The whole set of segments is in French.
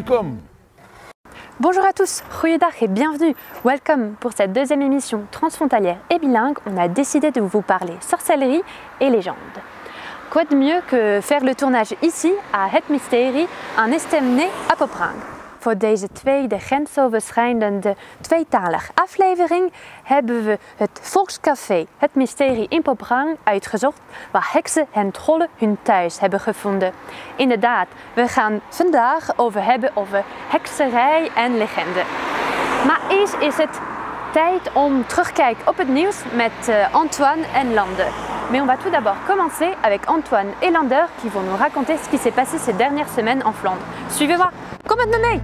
Welcome. Bonjour à tous, goeiedag et bienvenue. Welcome pour cette deuxième émission transfrontalière et bilingue. On a décidé de vous parler sorcellerie et légendes. Quoi de mieux que faire le tournage ici à Het Mysterie aan Estemne à Poprang. Voor deze tweede grensoverschrijdende tweetalige aflevering hebben we het Volkscafé Het Mysterie in Poprang uitgezocht, waar heksen en trollen hun thuis hebben gevonden. Inderdaad, we gaan vandaag hebben over hekserij en legende. Maar eerst is het tijd om terugkijken op het nieuws met Antoine en Lander. Mais on va tout d'abord commencer avec Antoine et Lander qui vont nous raconter ce qui s'est passé ces dernières semaines en Flandre. Suivez-moi, kom met me mee!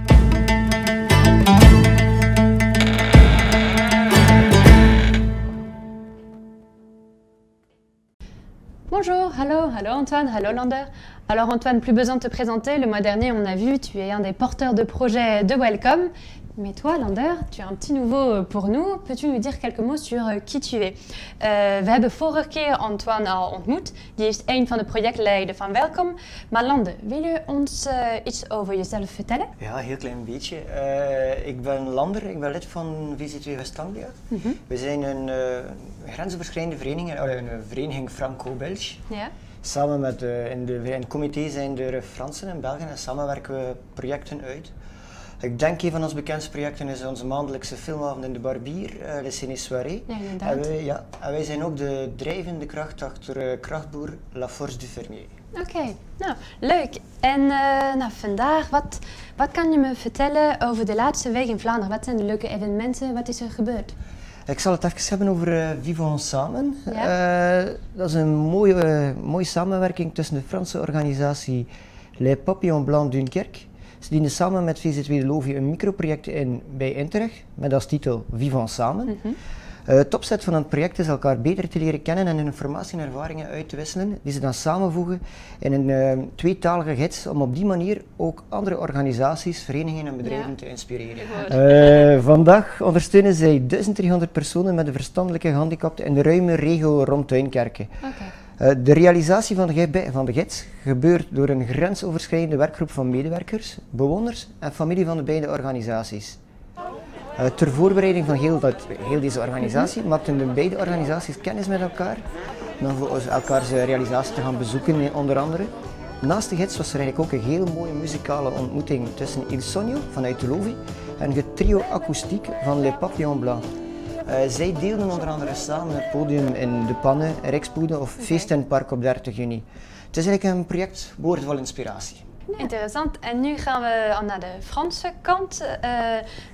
Bonjour, hello Antoine, hello Lander. Alors Antoine, plus besoin de te présenter, le mois dernier on a vu, tu es un des porteurs de projet de Welcome. Mais toi, Lander, tu as un petit nouveau pour nous. Peux-tu nous dire quelques mots sur qui tu es? We hebben vorige keer Antoine al ontmoet. Die is een van de projectleiders van Welcome. Maar Lander, wil je ons iets over jezelf vertellen? Ja, een heel klein beetje. Ik ben Lander, ik ben lid van VZ2 West-Anglia. We zijn een grensoverschrijdende vereniging, een vereniging Franco-Belge. Ja. Samen met, in het comité zijn er Fransen en Belgen en samen werken we projecten uit. Ik denk een van onze bekendste projecten is onze maandelijkse filmavond in de Barbier, Le Ciné Soirée. Ja, inderdaad. En wij zijn ook de drijvende kracht achter krachtboer La Force du Fermier. Oké, nou leuk. En vandaag, wat kan je me vertellen over de laatste week in Vlaanderen? Wat zijn de leuke evenementen? Wat is er gebeurd? Ik zal het even hebben over Vivons Samen. Ja? Dat is een mooie samenwerking tussen de Franse organisatie Les Papillons Blancs Dunkerque. Ze dienen samen met VZ2 de Lovi een microproject in bij Interreg met als titel Vivons Samen. Het opzet van het project is elkaar beter te leren kennen en informatie en ervaringen uit te wisselen, die ze dan samenvoegen in een tweetalige gids om op die manier ook andere organisaties, verenigingen en bedrijven te inspireren. Vandaag ondersteunen zij 1300 personen met een verstandelijke gehandicapt in de ruime regio rond Duinkerke. De realisatie van de gids gebeurt door een grensoverschrijdende werkgroep van medewerkers, bewoners en familie van de beide organisaties. Ter voorbereiding van heel deze organisatie maakten de beide organisaties kennis met elkaar, dan voor elkaars realisatie te gaan bezoeken onder andere. Naast de gids was er eigenlijk ook een heel mooie muzikale ontmoeting tussen Il Sogno vanuit de Lovi en het trio akoestiek van Les Papillons Blancs. Zij deelden onder andere samen het podium in De Pannen, Rijkspoede of Feest in het Park op 30 juni. Het is eigenlijk een project boordevol inspiratie. Interessant. En nu gaan we naar de Franse kant.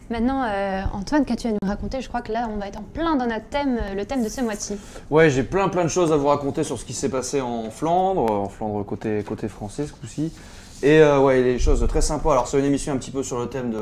Maintenant, Antoine, qu'as-tu à nous raconter? Je crois que là, on va être en plein dans notre thème, le thème de ce mois-ci. Ouais, j'ai plein de choses à vous raconter sur ce qui s'est passé en Flandre côté français ce coup-ci. Et ouais, des choses très sympas. Alors c'est une émission un petit peu sur le thème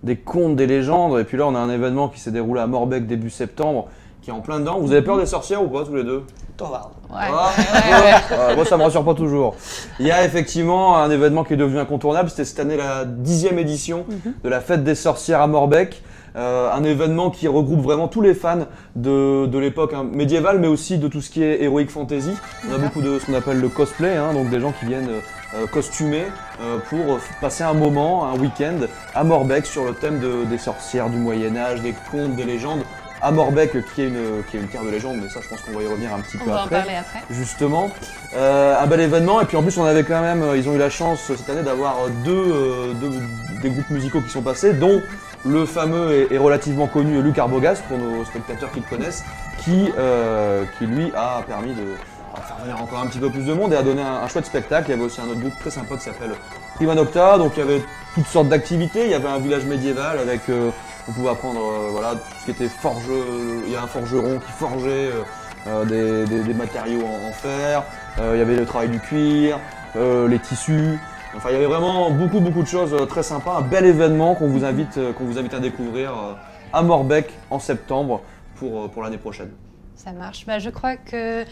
des contes, des légendes. Et puis là, on a un événement qui s'est déroulé à Morbecque début septembre, qui est en plein dedans. Vous avez peur des sorcières ou pas, tous les deux? Toch wel. Ouais. Moi, ça me rassure pas toujours. Il y a effectivement un événement qui est devenu incontournable. C'était cette année la 10e édition de la fête des sorcières à Morbecque. Un événement qui regroupe vraiment tous les fans de l'époque médiévale, mais aussi de tout ce qui est heroic fantasy. On a beaucoup de ce qu'on appelle le cosplay, donc des gens qui viennent costumés pour passer un moment, un week-end à Morbecque sur le thème des sorcières du Moyen-Âge, des contes, des légendes. À Morbecque, qui est une terre de légende, mais ça je pense qu'on va y revenir un petit peu après. On va en parler après. Justement. Un bel événement, et puis en plus on avait quand même, ils ont eu la chance cette année d'avoir des groupes musicaux qui sont passés, dont le fameux et relativement connu Luc Arbogast, pour nos spectateurs qui le connaissent, qui lui a permis de faire venir encore un petit peu plus de monde et a donné un chouette spectacle. Il y avait aussi un autre groupe très sympa qui s'appelle Prima Nocta, donc il y avait toutes sortes d'activités, il y avait un village médiéval avec... on pouvait apprendre voilà, tout ce qui était il y a un forgeron qui forgeait des matériaux en fer, il y avait le travail du cuir, les tissus, enfin il y avait vraiment beaucoup de choses très sympas, un bel événement qu'on vous invite à découvrir à Morbecque en septembre pour l'année prochaine. Ça marche. Je crois que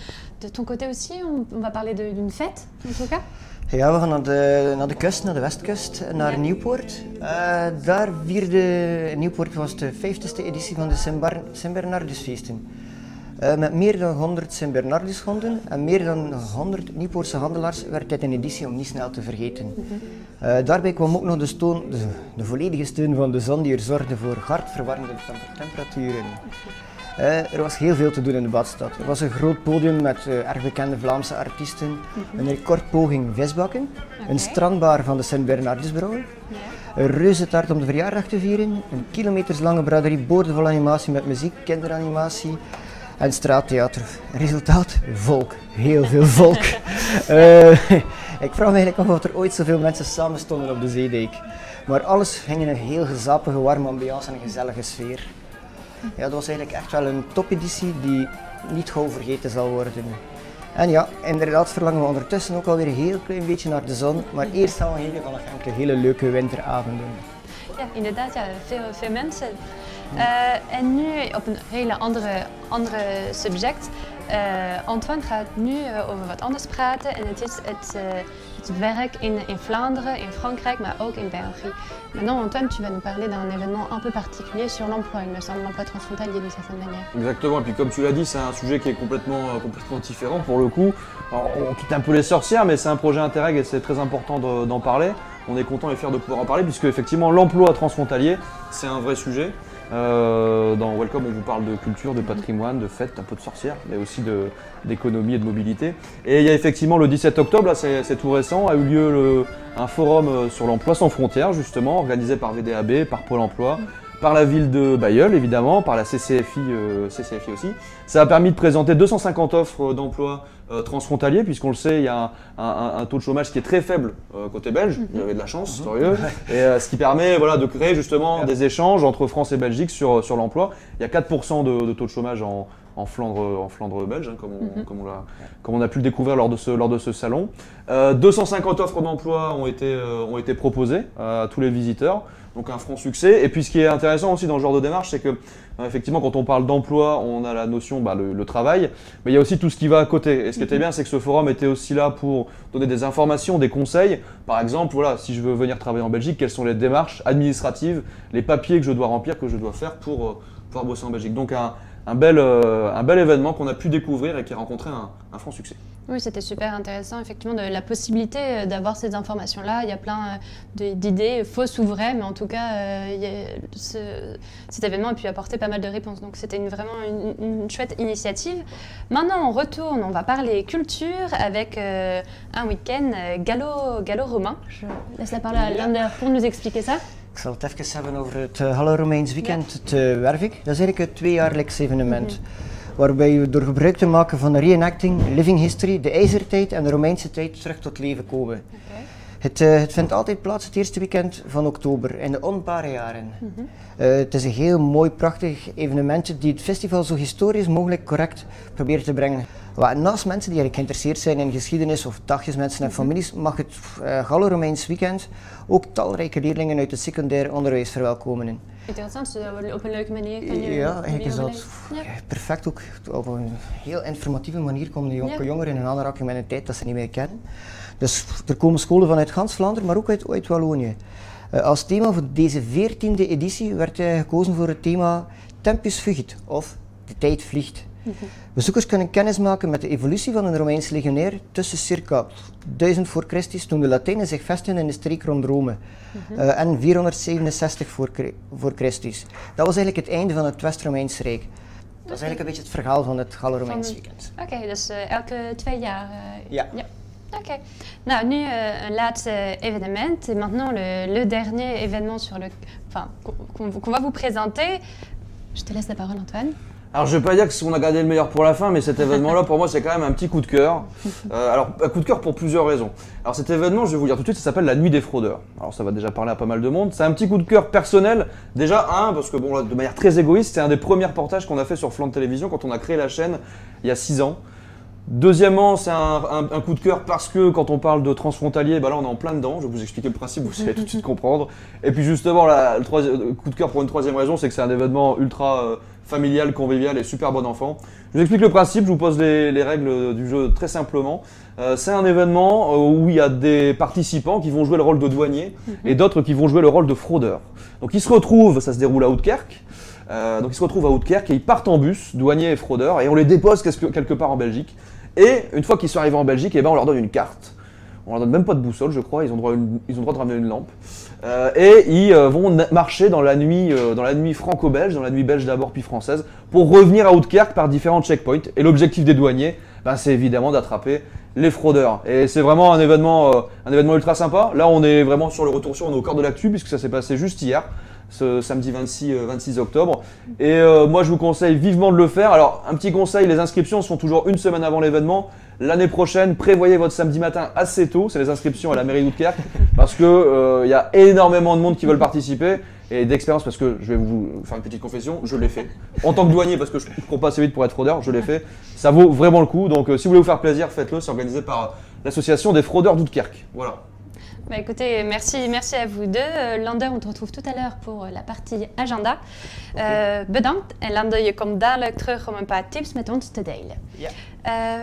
de ton côté aussi, on va parler d'une fête en tout cas. Ja, we gaan naar de kust, naar de westkust, naar Nieuwpoort. Daar vierde Nieuwpoort was de 50ste editie van de Sint-Bernardusfeesten. Met meer dan 100 Sint-Bernardushonden en meer dan 100 Nieuwpoortse handelaars werd dit een editie om niet snel te vergeten. Daarbij kwam ook nog de volledige steun van de zon die er zorgde voor hard verwarmde temperaturen. Er was heel veel te doen in de badstad. Er was een groot podium met erg bekende Vlaamse artiesten, een recordpoging visbakken, een strandbar van de Sint-Bernardusbrouwer, een reuzentaart om de verjaardag te vieren, een kilometerslange braderie boordevol animatie met muziek, kinderanimatie en straattheater. Resultaat? Volk. Heel veel volk. Ik vraag me eigenlijk af of er ooit zoveel mensen samen stonden op de zeedijk. Maar alles ging in een heel gezapige, warme ambiance en een gezellige sfeer. Ja, dat was eigenlijk echt wel een topeditie die niet gauw vergeten zal worden. En ja, inderdaad verlangen we ondertussen ook alweer een heel klein beetje naar de zon, maar eerst gaan we genieten van nog enkele hele leuke winteravonden. Ja, inderdaad, ja, veel mensen. En nu op een hele andere subject. Antoine gaat nu over wat anders praten en het is het werk in Vlaanderen, in Frankrijk, mais ook in België. Maintenant, Antoine, tu vas nous parler d'un événement un peu particulier sur l'emploi, il me semble, l'emploi transfrontalier d'une certaine manière. Exactement, et puis comme tu l'as dit, c'est un sujet qui est complètement différent pour le coup. Alors, on quitte un peu les sorcières, mais c'est un projet Interreg et c'est très important d'en parler. On est content et fier de pouvoir en parler puisque effectivement l'emploi transfrontalier, c'est un vrai sujet. Dans Welcome, on vous parle de culture, de patrimoine, de fêtes, un peu de sorcières, mais aussi d'économie et de mobilité. Et il y a effectivement le 17 octobre, là c'est tout récent, a eu lieu un forum sur l'emploi sans frontières, justement, organisé par VDAB, par Pôle emploi, par la ville de Bailleul, évidemment, par la CCFI aussi. Ça a permis de présenter 250 offres d'emploi transfrontaliers, puisqu'on le sait, il y a un taux de chômage qui est très faible côté belge, vous avez de la chance, sérieux, et ce qui permet voilà, de créer justement des échanges entre France et Belgique sur l'emploi. Il y a 4% de taux de chômage en Flandre belge, hein, comme on a pu le découvrir lors de ce salon. 250 offres d'emploi ont été proposées à tous les visiteurs. Donc un franc succès. Et puis ce qui est intéressant aussi dans ce genre de démarche, c'est que effectivement quand on parle d'emploi, on a la notion le travail, mais il y a aussi tout ce qui va à côté. Et ce qui était bien, c'est que ce forum était aussi là pour donner des informations, des conseils. Par exemple, voilà, si je veux venir travailler en Belgique, quelles sont les démarches administratives, les papiers que je dois remplir, que je dois faire pour pouvoir bosser en Belgique. Donc un bel événement qu'on a pu découvrir et qui a rencontré un franc succès. Oui, c'était super intéressant, effectivement, de la possibilité d'avoir ces informations-là. Il y a plein d'idées, fausses ou vraies, mais en tout cas, cet événement a pu apporter pas mal de réponses. Donc c'était vraiment une chouette initiative. Maintenant, on retourne, on va parler culture avec un week-end gallo-romain. Je laisse la parole à Lander pour nous expliquer ça. Ik zal het even hebben over het Gallo-Romeins weekend te Wervik. Dat is eigenlijk het tweejaarlijks evenement. Waarbij we door gebruik te maken van de reenacting, living history, de ijzertijd en de Romeinse tijd terug tot leven komen. Het vindt altijd plaats het eerste weekend van oktober, in de onbare jaren. Het is een heel mooi, prachtig evenement die het festival zo historisch mogelijk correct probeert te brengen. Naast mensen die geïnteresseerd zijn in geschiedenis of dagjesmensen en families, mag het Gallo-Romeins weekend ook talrijke leerlingen uit het secundair onderwijs verwelkomen. Interessant, dus op een leuke manier kan je... Ja, eigenlijk is dat perfect ook. Op een heel informatieve manier komen de jongeren in aanraking met een tijd dat ze niet meer kennen. Dus er komen scholen vanuit gans Vlaanderen, maar ook uit Wallonië. Als thema voor deze 14e editie werd gekozen voor het thema Tempus Fugit, of de tijd vliegt. Bezoekers kunnen kennis maken met de evolutie van een Romeinse legionair tussen circa 1000 voor Christus, toen de Latijnen zich vestigden in de streek rond Rome, en 467 voor Christus. Dat was eigenlijk het einde van het West-Romeins Rijk. Dat is eigenlijk een beetje het verhaal van het Gallo-Romeins weekend. Oké, dus elke 2 jaar? Ja. Ok. Nou, nu un laatste événement et maintenant le dernier événement qu'on va vous présenter. Je te laisse la parole, Antoine. Alors je ne vais pas dire qu'on a gardé le meilleur pour la fin, mais cet événement-là, pour moi, c'est quand même un petit coup de cœur. Alors, un coup de cœur pour plusieurs raisons. Alors cet événement, je vais vous le dire tout de suite, ça s'appelle la Nuit des fraudeurs. Alors ça va déjà parler à pas mal de monde. C'est un petit coup de cœur personnel. Déjà, parce que bon, de manière très égoïste, c'est un des premiers reportages qu'on a fait sur Flandre Télévision quand on a créé la chaîne il y a 6 ans. Deuxièmement, c'est un coup de cœur parce que quand on parle de transfrontalier, là on est en plein dedans, je vais vous expliquer le principe, vous allez tout de suite comprendre. Et puis justement, le coup de cœur pour une troisième raison, c'est que c'est un événement ultra familial, convivial et super bon enfant. Je vous explique le principe, je vous pose les règles du jeu très simplement. C'est un événement où il y a des participants qui vont jouer le rôle de douanier et d'autres qui vont jouer le rôle de fraudeur. Donc ils se retrouvent, ça se déroule à Oudekerk. Donc ils se retrouvent à Oudekerk et ils partent en bus, douaniers et fraudeurs, et on les dépose quelque part en Belgique. Et une fois qu'ils sont arrivés en Belgique, on leur donne une carte. On leur donne même pas de boussole, je crois, ils ont le droit de ramener une lampe. Et ils vont marcher dans la nuit franco-belge, dans la nuit belge d'abord puis française, pour revenir à Oudekerk par différents checkpoints. Et l'objectif des douaniers, c'est évidemment d'attraper les fraudeurs. Et c'est vraiment un événement ultra sympa. Là, on est vraiment sur le retour on est au cœur de l'actu, puisque ça s'est passé juste hier, ce samedi 26 octobre. Et moi, je vous conseille vivement de le faire. Alors, un petit conseil, les inscriptions sont toujours une semaine avant l'événement. L'année prochaine, prévoyez votre samedi matin assez tôt, c'est les inscriptions à la mairie d'Oudekerk, parce que y a énormément de monde qui veulent participer. Et d'expérience, parce que je vais vous faire une petite confession, je l'ai fait. En tant que douanier, parce que je ne cours pas assez vite pour être fraudeur, je l'ai fait. Ça vaut vraiment le coup. Donc si vous voulez vous faire plaisir, faites-le. C'est organisé par l'association des fraudeurs d'Oudekerk. Voilà. Bah écoutez, merci à vous deux. Lander, on te retrouve tout à l'heure pour la partie agenda. Bedankt. En Lander, je komt dadelijk terug om een paar tips met ons te delen. Yeah.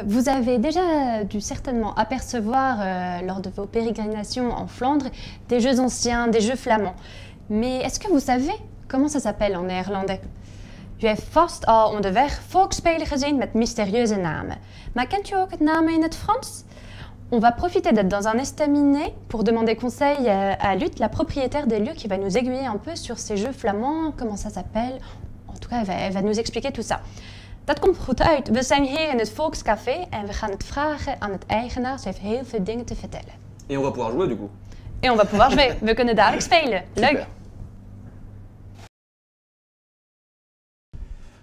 Vous avez déjà dû certainement apercevoir lors de vos pérégrinations en Flandre des jeux anciens, des jeux flamands. Mais est-ce que vous savez comment ça s'appelle en néerlandais? U heeft vast al onderweg volksspelen gezien met mysterieuze namen. Maar kent u ook het namen in het Frans? On va profiter d'être dans un estaminet pour demander conseil à Lut, la propriétaire des lieux, qui va nous aiguiller un peu sur ces jeux flamands, comment ça s'appelle. En tout cas, elle va nous expliquer tout ça. Dat komt goed uit. We zijn hier in het Volkscafé en we gaan het vragen aan het eigenaar. Ze heeft heel veel dingen te vertellen. Et on va pouvoir jouer du coup. Et on va pouvoir jouer. We kunnen dadelijk spelen. Leuk. Super.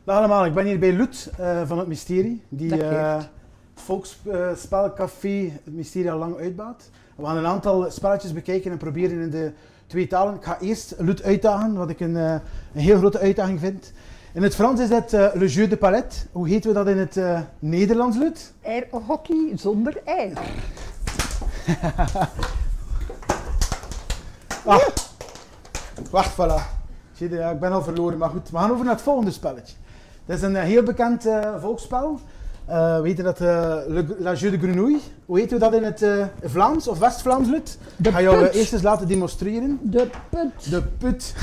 Dag allemaal, ik ben hier bij Lut van het Mysterie, die het Volksspelcafé het Mysterie al lang uitbaat. We gaan een aantal spelletjes bekijken en proberen in de twee talen. Ik ga eerst Lut uitdagen, wat ik een heel grote uitdaging vind. In het Frans is dat le jeu de palette. Hoe heten we dat in het Nederlands, Lut? Airhockey zonder ijs. Wacht, voilà. Zie je, ja, ik ben al verloren, maar goed. We gaan over naar het volgende spelletje. Dat is een heel bekend volksspel. We weten dat La Jeu de Grenouille. Hoe heten we dat in het Vlaams of West-Vlaams, Lut? Ik ga jou eerst eens laten demonstreren. De put. De put.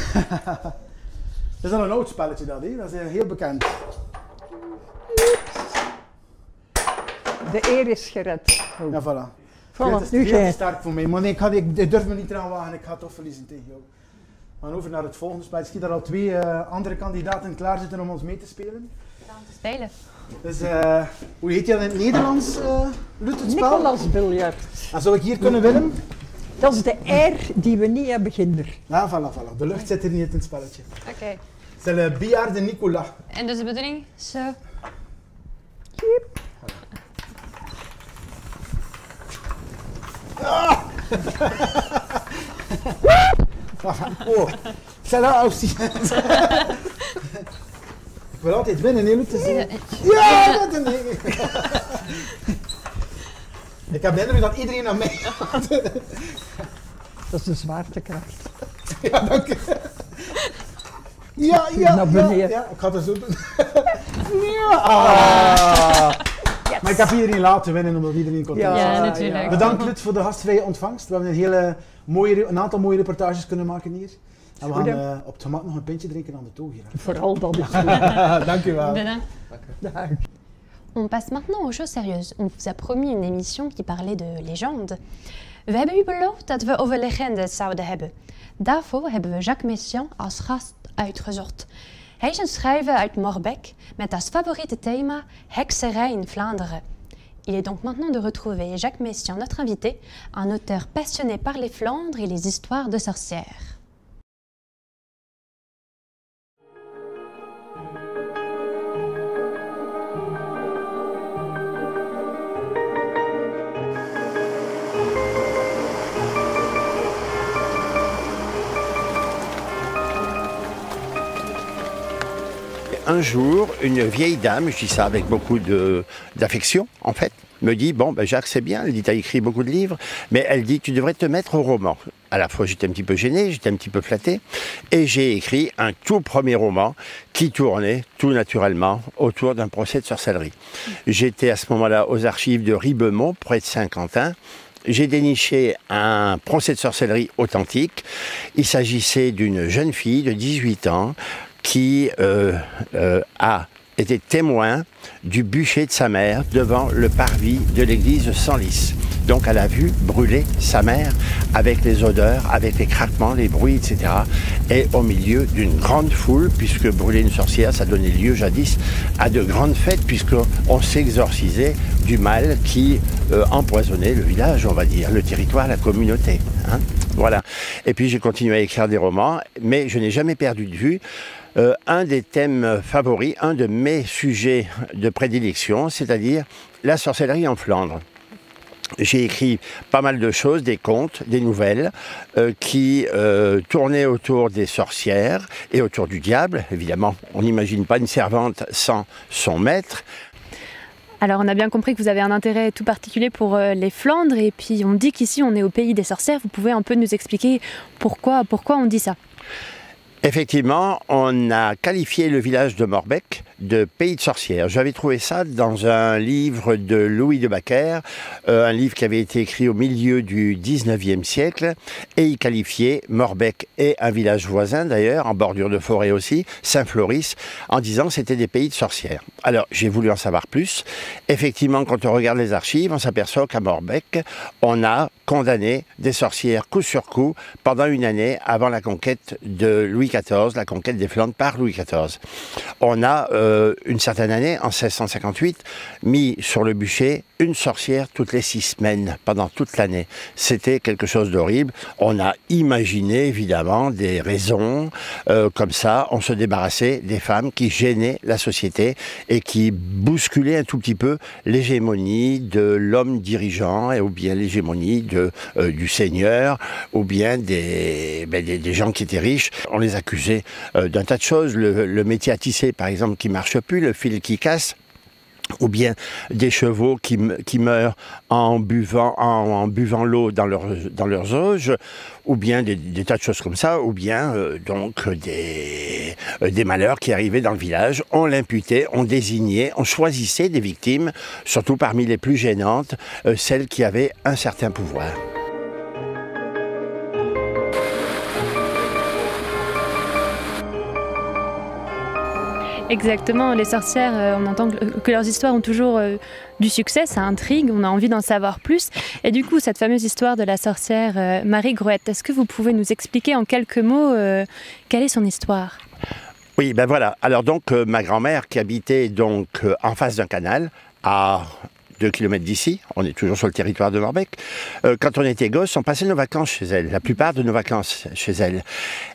Dat is dan een oud spelletje, dat is heel bekend. De eer is gered. Oh. Ja, voilà. Voilà, Het nu is heel jij. sterk voor mij, maar nee, ik durf me niet eraan wagen, ik ga toch verliezen tegen jou. We gaan over naar het volgende spel. Ik zie daar al twee andere kandidaten klaar zitten om ons mee te spelen. Spelen. Dus hoe heet je dat in het Nederlands, Lut, het spel? Nicolas Biljart. En zou ik hier kunnen winnen? Dat is de air die we niet hebben, kinder. Ja, voilà. De lucht zit hier niet in het spelletje. Oké. Het is le billard de Nicolas. En dus de bedoeling? Zo. Oh, celle-là aussi. Ik wil altijd winnen, nee, Lut, te zien. Ja, dat is een Ik heb de indruk dat iedereen naar mij gaat. Dat is de zwaartekracht. Ja, dank u. Ja, Naar beneden. ja, ik ga het zo doen. Ja. Ah. Yes. Maar ik heb iedereen laten winnen omdat iedereen kon Ja, Ja, natuurlijk. ja. Bedankt Lut voor de gastvrije ontvangst. We hebben een aantal mooie reportages kunnen maken hier. En we Goed, gaan op het gemak nog een pintje drinken aan de toog hier. Vooral dat is Dank u wel. Bedankt. Dag. On passe maintenant aux choses sérieuses. On vous a promis une émission qui parlait de légendes. We hebben u beloofd dat we over legendes zouden hebben. Daarvoor hebben we Jacques Messiaen als gast uitgezocht. Hij is een schrijver uit Morbecque met als favoriete thema hekserij in Vlaanderen. Il est donc maintenant de retrouver Jacques Messiaen, notre invité, un auteur passionné par les Flandres et les histoires de sorcières. Un jour, une vieille dame, je dis ça avec beaucoup d'affection en fait, me dit, bon, ben Jacques c'est bien, elle dit, tu as écrit beaucoup de livres, mais elle dit, tu devrais te mettre au roman. À la fois j'étais un petit peu gêné, j'étais un petit peu flatté, et j'ai écrit un tout premier roman qui tournait tout naturellement autour d'un procès de sorcellerie. J'étais à ce moment-là aux archives de Ribemont, près de Saint-Quentin. J'ai déniché un procès de sorcellerie authentique. Il s'agissait d'une jeune fille de 18 ans qui a été témoin du bûcher de sa mère devant le parvis de l'église Senlis. Donc elle a vu brûler sa mère avec les odeurs, avec les craquements, les bruits, etc. Et au milieu d'une grande foule, puisque brûler une sorcière, ça donnait lieu jadis à de grandes fêtes, puisqu'on s'exorcisait du mal qui empoisonnait le village, on va dire, le territoire, la communauté. Hein. Voilà. Et puis j'ai continué à écrire des romans, mais je n'ai jamais perdu de vue un des thèmes favoris, un de mes sujets de prédilection, c'est-à-dire la sorcellerie en Flandre. J'ai écrit pas mal de choses, des contes, des nouvelles qui tournaient autour des sorcières et autour du diable. Évidemment, on n'imagine pas une servante sans son maître. Alors on a bien compris que vous avez un intérêt tout particulier pour les Flandres et puis on dit qu'ici on est au pays des sorcières. Vous pouvez un peu nous expliquer pourquoi on dit ça? Effectivement, on a qualifié le village de Morbecque de pays de sorcières. J'avais trouvé ça dans un livre de Louis de Backer, un livre qui avait été écrit au milieu du 19e siècle, et il qualifiait Morbecque et un village voisin d'ailleurs, en bordure de forêt aussi, Saint-Floris, en disant que c'était des pays de sorcières. Alors, j'ai voulu en savoir plus. Effectivement, quand on regarde les archives, on s'aperçoit qu'à Morbecque, on a condamné des sorcières coup sur coup pendant une année avant la conquête de Louis XIV, la conquête des Flandres par Louis XIV. On a, une certaine année, en 1658, mis sur le bûcher une sorcière toutes les 6 semaines, pendant toute l'année. C'était quelque chose d'horrible. On a imaginé, évidemment, des raisons. Comme ça, on se débarrassait des femmes qui gênaient la société et qui bousculaient un tout petit peu l'hégémonie de l'homme dirigeant, ou bien l'hégémonie du seigneur, ou bien des gens qui étaient riches. On les accusait d'un tas de choses. Le métier à tisser, par exemple, qui marche plus, le fil qui casse, ou bien des chevaux qui meurent en buvant l'eau dans leurs auges, ou bien des tas de choses comme ça, ou bien donc des malheurs qui arrivaient dans le village. On l'imputait, on désignait, on choisissait des victimes, surtout parmi les plus gênantes, celles qui avaient un certain pouvoir. Exactement, les sorcières, on entend que leurs histoires ont toujours du succès, ça intrigue, on a envie d'en savoir plus. Et du coup, cette fameuse histoire de la sorcière Marie Grouët, est-ce que vous pouvez nous expliquer en quelques mots quelle est son histoire? Oui, ben voilà. Alors donc, ma grand-mère qui habitait donc en face d'un canal, à 2 kilomètres d'ici, on est toujours sur le territoire de Morbecque, quand on était gosse, on passait nos vacances chez elle, la plupart de nos vacances chez elle.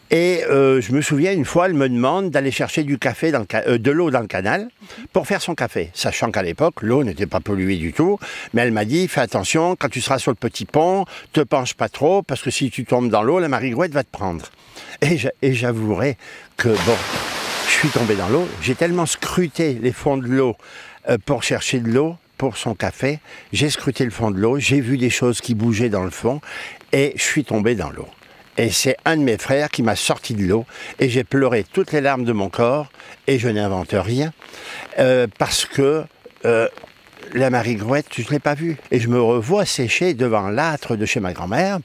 Et je me souviens, une fois, elle me demande d'aller chercher du café de l'eau dans le canal pour faire son café. Sachant qu'à l'époque, l'eau n'était pas polluée du tout. Mais elle m'a dit, fais attention, quand tu seras sur le petit pont, te penche pas trop, parce que si tu tombes dans l'eau, la Marie Grouët va te prendre. Et j'avouerai que, bon, je suis tombé dans l'eau. J'ai tellement scruté les fonds de l'eau pour chercher de l'eau pour son café. J'ai scruté le fond de l'eau, j'ai vu des choses qui bougeaient dans le fond, et je suis tombé dans l'eau. Et c'est un de mes frères qui m'a sorti de l'eau et j'ai pleuré toutes les larmes de mon corps et je n'invente rien parce que la Marie Grouët, je ne l'ai pas vue. Et je me revois sécher devant l'âtre de chez ma grand-mère.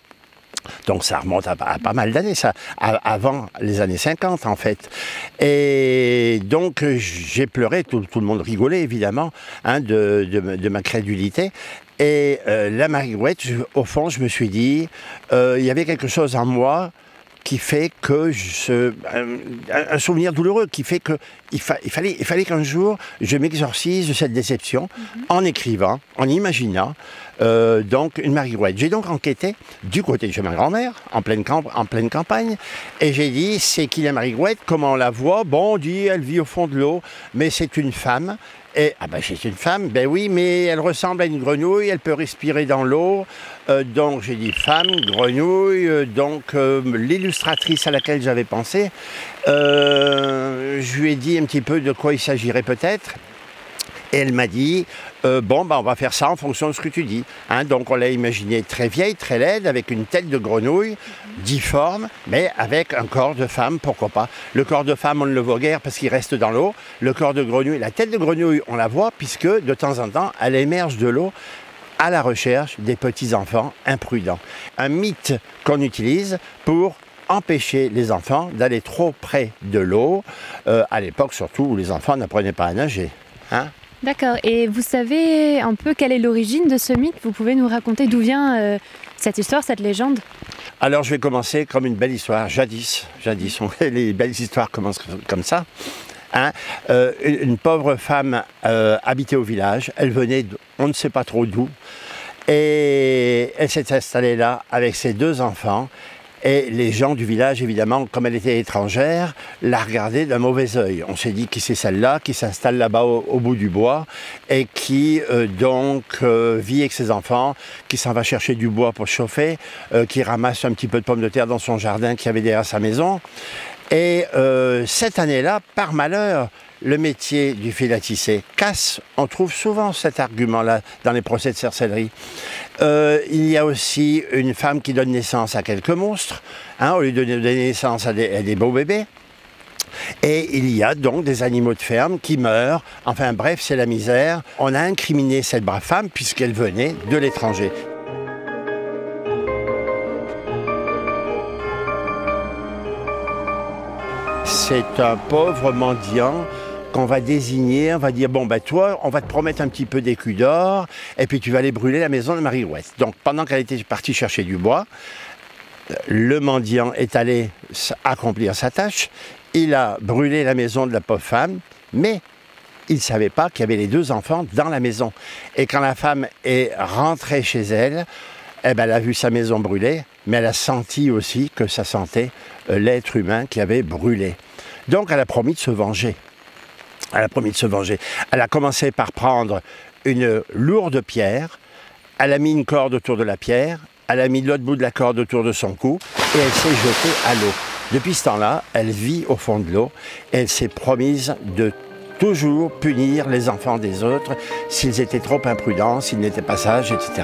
Donc ça remonte à pas mal d'années, ça, avant les années 50 en fait. Et donc j'ai pleuré, tout le monde rigolait évidemment hein, de ma crédulité. Et la Marie Grouët, au fond, je me suis dit, il y avait quelque chose en moi qui fait que un souvenir douloureux qui fait que il fallait qu'un jour je m'exorcise de cette déception en écrivant, en imaginant donc une Marie Grouët. J'ai donc enquêté du côté de chez ma grand-mère en pleine campagne et j'ai dit c'est qui la Marie Grouët, comment on la voit, bon on dit elle vit au fond de l'eau mais c'est une femme. Et, ah ben c'est une femme, ben oui, mais elle ressemble à une grenouille, elle peut respirer dans l'eau. Donc j'ai dit femme, grenouille, donc l'illustratrice à laquelle j'avais pensé, je lui ai dit un petit peu de quoi il s'agirait peut-être. Et elle m'a dit, bon, ben, on va faire ça en fonction de ce que tu dis. Hein, donc on l'a imaginé très vieille, très laide, avec une tête de grenouille, difforme, mais avec un corps de femme, pourquoi pas. Le corps de femme, on ne le voit guère parce qu'il reste dans l'eau. Le corps de grenouille, la tête de grenouille, on la voit puisque de temps en temps, elle émerge de l'eau à la recherche des petits-enfants imprudents. Un mythe qu'on utilise pour empêcher les enfants d'aller trop près de l'eau, à l'époque surtout où les enfants n'apprenaient pas à nager. Hein? D'accord, et vous savez un peu quelle est l'origine de ce mythe? Vous pouvez nous raconter d'où vient cette histoire, cette légende? Alors je vais commencer comme une belle histoire, jadis, les belles histoires commencent comme ça. Hein? Une pauvre femme habitait au village, elle venait on ne sait pas trop d'où, et elle s'est installée là avec ses 2 enfants. Et les gens du village, évidemment, comme elle était étrangère, la regardaient d'un mauvais œil. On s'est dit qui c'est celle-là, qui s'installe là-bas au bout du bois et qui vit avec ses enfants, qui s'en va chercher du bois pour chauffer, qui ramasse un petit peu de pommes de terre dans son jardin qu'il y avait derrière sa maison. Et cette année-là, par malheur, le métier du fil à tisser casse. On trouve souvent cet argument-là dans les procès de sorcellerie. Il y a aussi une femme qui donne naissance à quelques monstres, hein, au lieu de donner naissance à des beaux bébés. Et il y a donc des animaux de ferme qui meurent. Enfin bref, c'est la misère. On a incriminé cette brave femme puisqu'elle venait de l'étranger. C'est un pauvre mendiant qu'on va désigner, on va dire, bon ben toi, on va te promettre un petit peu d'écus d'or, et puis tu vas aller brûler la maison de Marie-Grouette. Donc pendant qu'elle était partie chercher du bois, le mendiant est allé accomplir sa tâche, il a brûlé la maison de la pauvre femme, mais il ne savait pas qu'il y avait les 2 enfants dans la maison. Et quand la femme est rentrée chez elle, eh ben, elle a vu sa maison brûler, mais elle a senti aussi que ça sentait l'être humain qui avait brûlé. Donc elle a promis de se venger. Elle a commencé par prendre une lourde pierre, elle a mis une corde autour de la pierre, elle a mis l'autre bout de la corde autour de son cou et elle s'est jetée à l'eau. Depuis ce temps-là, elle vit au fond de l'eau et elle s'est promise de toujours punir les enfants des autres s'ils étaient trop imprudents, s'ils n'étaient pas sages, etc.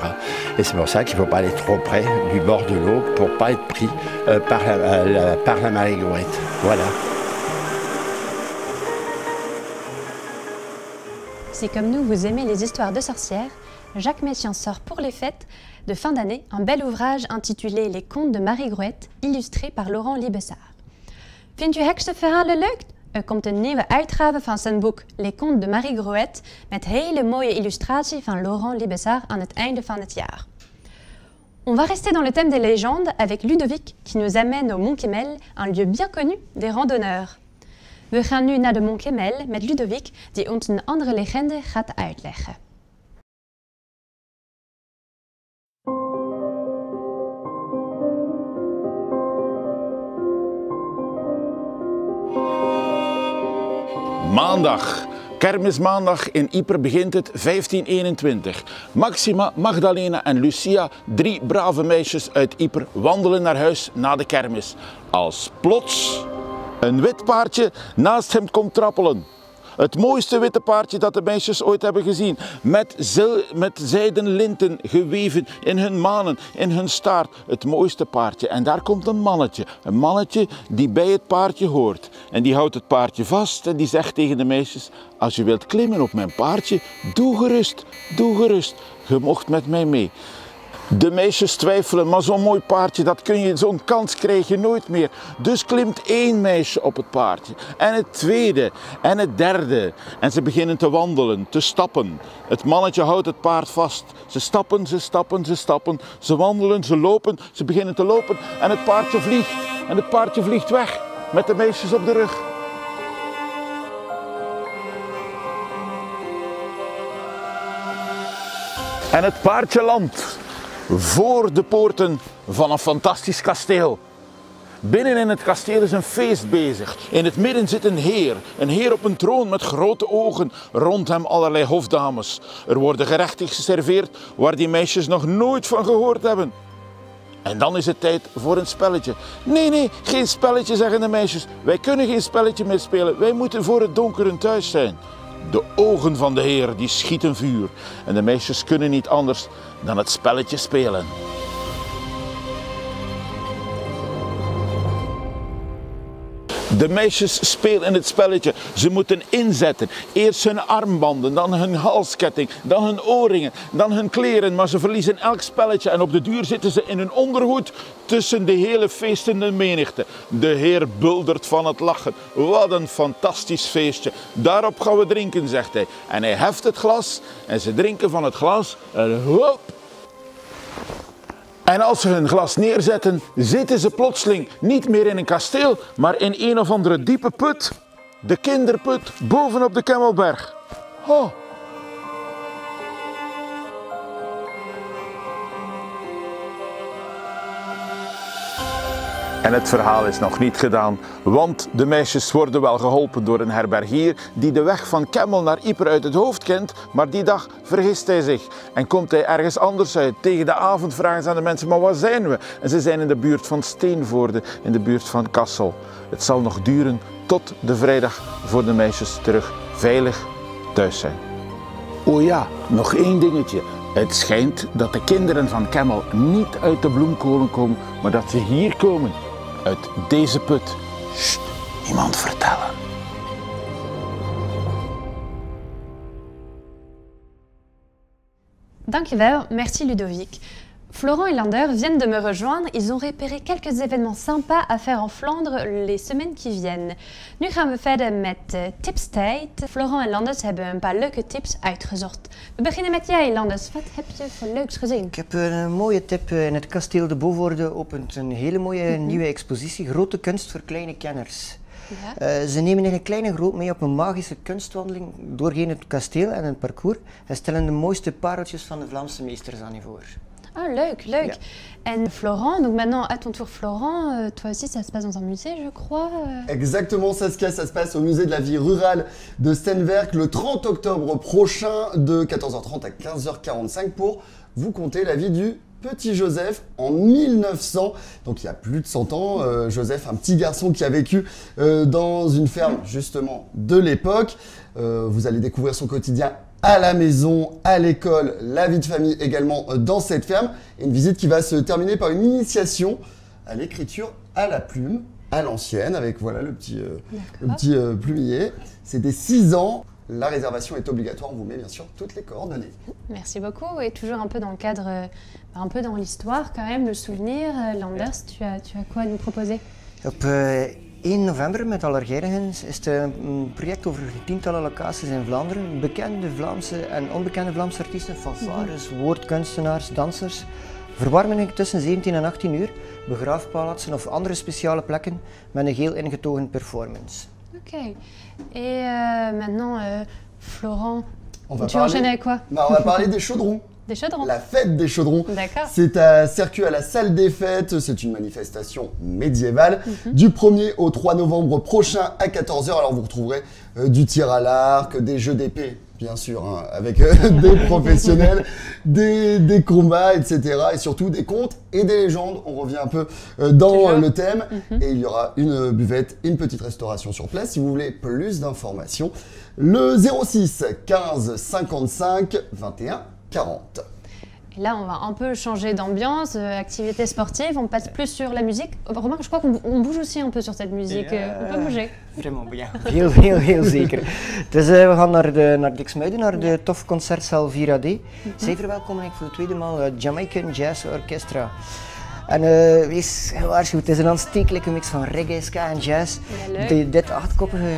Et c'est pour ça qu'il ne faut pas aller trop près du bord de l'eau pour ne pas être pris par la Marie-Grouette. Voilà. Si comme nous, vous aimez les histoires de sorcières, Jacques Messiaen sort pour les fêtes de fin d'année un bel ouvrage intitulé Les Contes de Marie-Grouette, illustré par Laurent Liebessard. Vindt u heksenverhalen leuk? Komt een nieuwe uitgave van zijn boek Les Contes de Marie-Grouette met hele mooie illustraties van Laurent Liebessard aan het einde van het jaar. On va rester dans le thème des légendes avec Ludovic qui nous amène au Mont Kemmel, un lieu bien connu des randonneurs. We gaan nu naar de Mont Kemmel met Ludovic die ons een andere legende gaat uitleggen. Maandag. Kermismaandag in Ypres begint het 1521. Maxima, Magdalena en Lucia, 3 brave meisjes uit Ypres, wandelen naar huis na de kermis. Als plots een wit paardje naast hem komt trappelen. Het mooiste witte paardje dat de meisjes ooit hebben gezien. Met zijden linten geweven in hun manen, in hun staart. Het mooiste paardje. En daar komt een mannetje. Een mannetje die bij het paardje hoort. En die houdt het paardje vast en die zegt tegen de meisjes: als je wilt klimmen op mijn paardje, doe gerust, doe gerust. Je mocht met mij mee. De meisjes twijfelen, maar zo'n mooi paardje, zo'n kans krijg je nooit meer. Dus klimt 1 meisje op het paardje. En het tweede en het derde. En ze beginnen te wandelen, te stappen. Het mannetje houdt het paard vast. Ze stappen, ze stappen, ze stappen. Ze wandelen, ze lopen, ze beginnen te lopen. En het paardje vliegt. En het paardje vliegt weg met de meisjes op de rug. En het paardje landt voor de poorten van een fantastisch kasteel. Binnen in het kasteel is een feest bezig. In het midden zit een heer op een troon met grote ogen, rond hem allerlei hofdames. Er worden gerechten geserveerd waar die meisjes nog nooit van gehoord hebben. En dan is het tijd voor een spelletje. Nee, geen spelletje, zeggen de meisjes. Wij kunnen geen spelletje meer spelen, wij moeten voor het donkere thuis zijn. De ogen van de heer die schieten vuur en de meisjes kunnen niet anders dan het spelletje spelen. De meisjes spelen het spelletje. Ze moeten inzetten. Eerst hun armbanden, dan hun halsketting, dan hun oorringen, dan hun kleren. Maar ze verliezen elk spelletje en op de duur zitten ze in hun ondergoed tussen de hele feestende menigte. De heer buldert van het lachen. Wat een fantastisch feestje. Daarop gaan we drinken, zegt hij. En hij heft het glas en ze drinken van het glas en hop. En als ze hun glas neerzetten, zitten ze plotseling niet meer in een kasteel, maar in een of andere diepe put. De kinderput bovenop de Kemmelberg. Oh. En het verhaal is nog niet gedaan, want de meisjes worden wel geholpen door een herbergier die de weg van Kemmel naar Ypres uit het hoofd kent, maar die dag vergist hij zich en komt hij ergens anders uit. Tegen de avond vragen ze aan de mensen, maar waar zijn we? En ze zijn in de buurt van Steenvoorde, in de buurt van Kassel. Het zal nog duren tot de vrijdag voor de meisjes terug veilig thuis zijn. Oh ja, nog één dingetje. Het schijnt dat de kinderen van Kemmel niet uit de bloemkolen komen, maar dat ze hier komen. Uit deze put. Sst, niemand vertellen. Dankjewel, merci Ludovic. Florent et Lander viennent de me rejoindre. Ils ont repéré quelques événements sympas à faire en Flandre les semaines qui viennent. Nu gaan we verder met tipstijd. Florent en Landers hebben een paar leuke tips uitgezocht. We beginnen met jij, Landers. Wat heb je voor leuks gezien? Ik heb een mooie tip. In het kasteel de Beauvoorde opent een hele mooie nieuwe expositie. Grote kunst voor kleine kenners. Ja. Ze nemen een kleine groep mee op een magische kunstwandeling doorheen het kasteel en het parcours en stellen de mooiste pareltjes van de Vlaamse meesters aan je voor. Ah, leuk, leuk. Ja. En Florent, donc maintenant à ton tour Florent, toi aussi ça se passe dans un musée je crois Exactement Saskia, ça se passe au musée de la vie rurale de Steenwerk le 30 octobre prochain de 14h30 à 15h45 pour vous conter la vie du petit Joseph en 1900, donc il y a plus de 100 ans, Joseph, un petit garçon qui a vécu dans une ferme justement de l'époque. Vous allez découvrir son quotidien à la maison, à l'école, la vie de famille également dans cette ferme. Et une visite qui va se terminer par une initiation à l'écriture à la plume, à l'ancienne, avec voilà le petit plumier. C'est des 6 ans. La réservation est obligatoire, on vous met bien sûr toutes les coordonnées. Merci beaucoup et toujours un peu dans le cadre, un peu dans l'histoire quand même, le souvenir. Landers, tu as quoi à nous proposer? Op 1 november met Allergeirigen is het een project over tientallen locaties in Vlaanderen. Bekende Vlaamse en onbekende Vlaamse artiesten, fanfares, woordkunstenaars, dansers. Verwarming tussen 17 en 18 uur, begraafplaatsen of andere speciale plekken met een geheel ingetogen performance. Ok. Et maintenant, Florent, tu enchaînes avec quoi? On va parler des chaudrons. Des chaudrons. La fête des chaudrons. D'accord. C'est à Sercu à la salle des fêtes. C'est une manifestation médiévale du 1er au 3 novembre prochain à 14h. Alors vous retrouverez du tir à l'arc, des jeux d'épée, bien sûr, hein, avec des professionnels, des combats, etc. Et surtout des contes et des légendes. On revient un peu dans le thème. Et il y aura une buvette, une petite restauration sur place. Si vous voulez plus d'informations, le 06 15 55 21 40. Et là, on va un peu changer d'ambiance, activité sportive, on passe plus sur la musique. Remarque, je crois qu'on bouge aussi un peu sur cette musique, on peut bouger. Vraiment bien, heel zeker. Dus we gaan naar Diksmuiden, naar de tof concertzaal 4AD. Zij verwelkomen ik voor de tweede maal Jamaican Jazz Orchestra. En wees gewaarschuwd, het is een aanstekelijke mix van reggae, ska en jazz. Ja, dit 8-koppige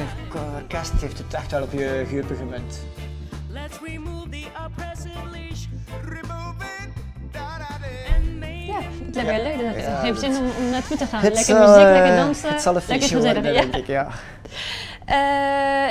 orkest heeft het echt wel op je geheupen gemunt. Let's remove the oppressive leash. Remove it. Ja, het lijkt wel leuk. Het heeft zin om naartoe te gaan. Lekker muziek, lekker dansen. Het zal een feestje worden, denk ik, ja.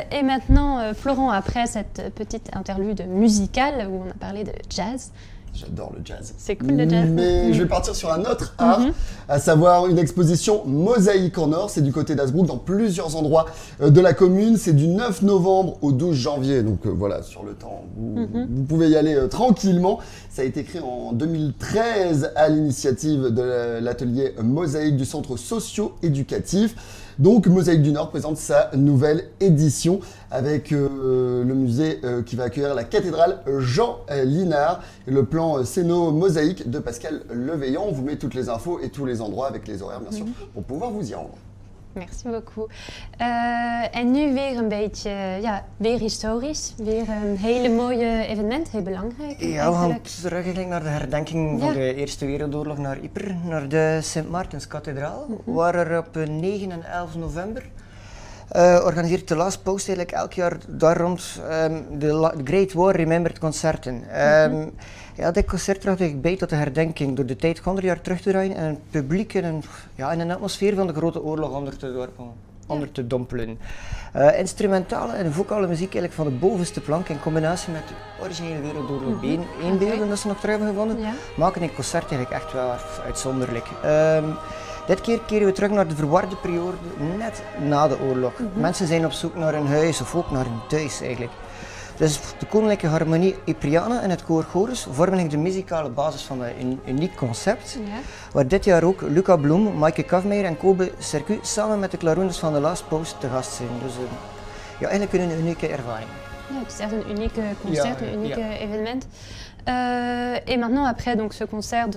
Et maintenant, Florent, après cette petite interlude musicale où on a parlé de jazz. J'adore le jazz. C'est cool le jazz. Mais je vais partir sur un autre art, à savoir une exposition Mosaïque en or. C'est du côté d'Hazebrouck, dans plusieurs endroits de la commune. C'est du 9 novembre au 12 janvier. Donc voilà, sur le temps, vous pouvez y aller tranquillement. Ça a été créé en 2013 à l'initiative de l'atelier Mosaïque du centre socio-éducatif. Donc Mosaïque du Nord présente sa nouvelle édition avec le musée qui va accueillir la cathédrale Jean Linard et le plan scéno-mosaïque de Pascal Leveillant. On vous met toutes les infos et tous les endroits avec les horaires bien sûr pour pouvoir vous y rendre. Merci beaucoup. En nu weer een beetje, ja, weer historisch. Weer een hele mooie evenement, heel belangrijk. Ja, we gaan terug eigenlijk naar de herdenking van de Eerste Wereldoorlog naar Ypres, naar de Sint-Maartenskathedraal, waar er op 9 en 11 november organiseert de Last Post eigenlijk elk jaar daar rond de Great War Remembered concerten. Ja, dit concert draagt eigenlijk bij tot de herdenking door de tijd 100 jaar terug te draaien en het publiek in een atmosfeer van de Grote Oorlog onder te dompelen. Instrumentale en vocale muziek eigenlijk van de bovenste plank in combinatie met de originele Wereldoorlog 1 beelden dat ze nog terug hebben gevonden, maken het concert eigenlijk echt wel uitzonderlijk. Dit keer keren we terug naar de verwarde periode net na de oorlog. Mensen zijn op zoek naar een huis of ook naar een thuis eigenlijk. Dus de Koninklijke Harmonie Ypriana en het koor Chorus vormen de muzikale basis van een uniek concept, waar dit jaar ook Luca Bloem, Maaike Kafmeijer en Kobe Sercu samen met de klaroeners van de Last Post te gast zijn. Dus ja, eigenlijk een unieke ervaring. Ja, het is echt een unieke concert, un unique événement. Et maintenant, après donc, ce concert,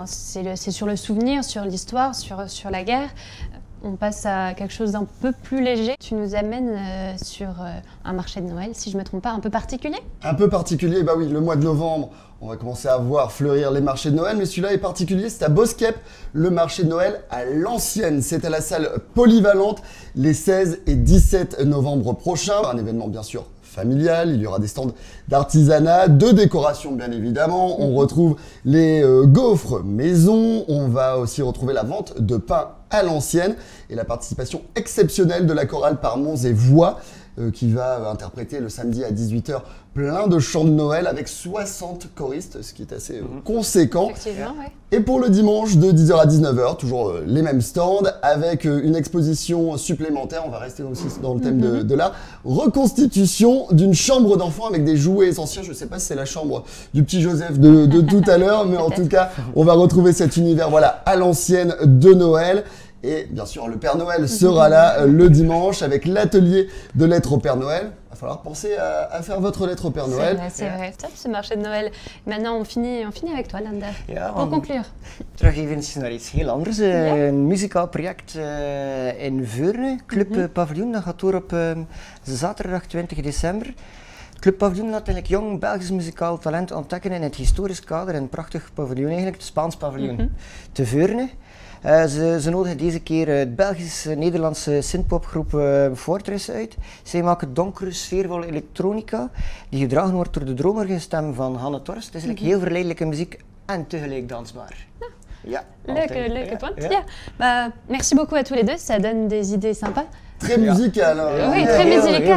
c'est sur le souvenir, sur l'histoire, sur la guerre. On passe à quelque chose d'un peu plus léger. Tu nous amènes sur un marché de Noël, si je ne me trompe pas, un peu particulier. Un peu particulier, bah oui, le mois de novembre, on va commencer à voir fleurir les marchés de Noël, mais celui-là est particulier, c'est à Boskep, le marché de Noël à l'ancienne. C'est à la salle polyvalente les 16 et 17 novembre prochains. Un événement bien sûr familial, il y aura des stands d'artisanat, de décoration bien évidemment, on retrouve les gaufres maison, on va aussi retrouver la vente de pain à l'ancienne et la participation exceptionnelle de la chorale Par Monts et Voix qui va interpréter le samedi à 18h plein de chants de Noël avec 60 choristes, ce qui est assez conséquent. Et pour le dimanche de 10h à 19h, toujours les mêmes stands avec une exposition supplémentaire, on va rester aussi dans le thème de la reconstitution d'une chambre d'enfant avec des jouets anciens. Je ne sais pas si c'est la chambre du petit Joseph de tout à l'heure, mais en tout cas, on va retrouver cet univers à l'ancienne de Noël. Et bien sûr, le Père Noël sera là le dimanche avec l'atelier de lettres au Père Noël. Il va falloir penser à faire votre lettre au Père Noël. C'est vrai, top ce marché de Noël. Maintenant, on finit avec toi, Landa. Ja, pour conclure. Terug even naar iets heel anders. Een muzikaal project in Veurne, Club Paviljoen. Dat gaat door op zaterdag 20 december. Club Paviljoen laat eigenlijk jong Belgisch muzikaal talent ontdekken in het historisch kader in een prachtig paviljoen eigenlijk, het Spaans paviljoen te Veurne. Ze nodigen deze keer het Belgisch-Nederlandse synthpopgroep Fortress uit. Zij maken donkere, sfeervolle elektronica die gedragen wordt door de dromerige stem van Hanne Torst. Het is eigenlijk heel verleidelijke muziek en tegelijk dansbaar. Leuke point. Ja. Bah, merci beaucoup à tous les deux, ça donne des idées sympas. Très musical. Oui, très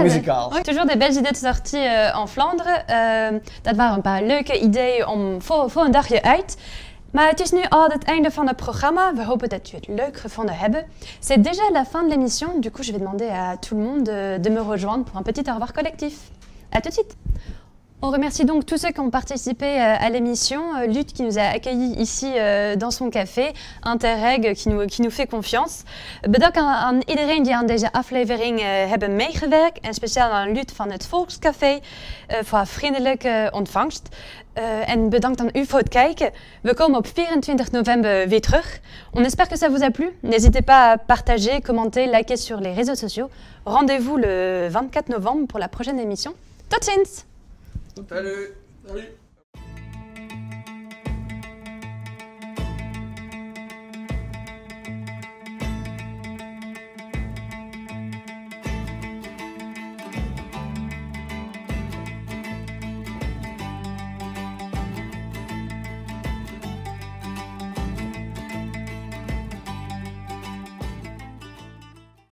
musical. Oui, toujours des belles idées de sortie en Vlaanderen. Dat waren een paar leuke ideeën om voor een dagje uit. Maar het is nu al het einde van het programma. We hopen dat u het leuk gevonden hebben. C'est déjà la fin de l'émission. Du coup, je vais demander à tout le monde de me rejoindre pour un petit au revoir collectif. À tout de suite. On remercie donc tous ceux qui ont participé à l'émission, Lut qui nous a accueillis ici dans son café, Interreg qui nous fait confiance. Bedankt aan iedereen die aan deze aflevering hebben meegewerkt en speciaal aan Lut van het Volkscafé voor haar vriendelijke ontvangst. En bedankt aan u voor het kijken. We komen op 24 november weer terug. On espère que ça vous a plu. N'hésitez pas à partager, commenter, liker sur les réseaux sociaux. Rendez-vous le 24 novembre pour la prochaine émission. Tot ziens! Salut! Salut!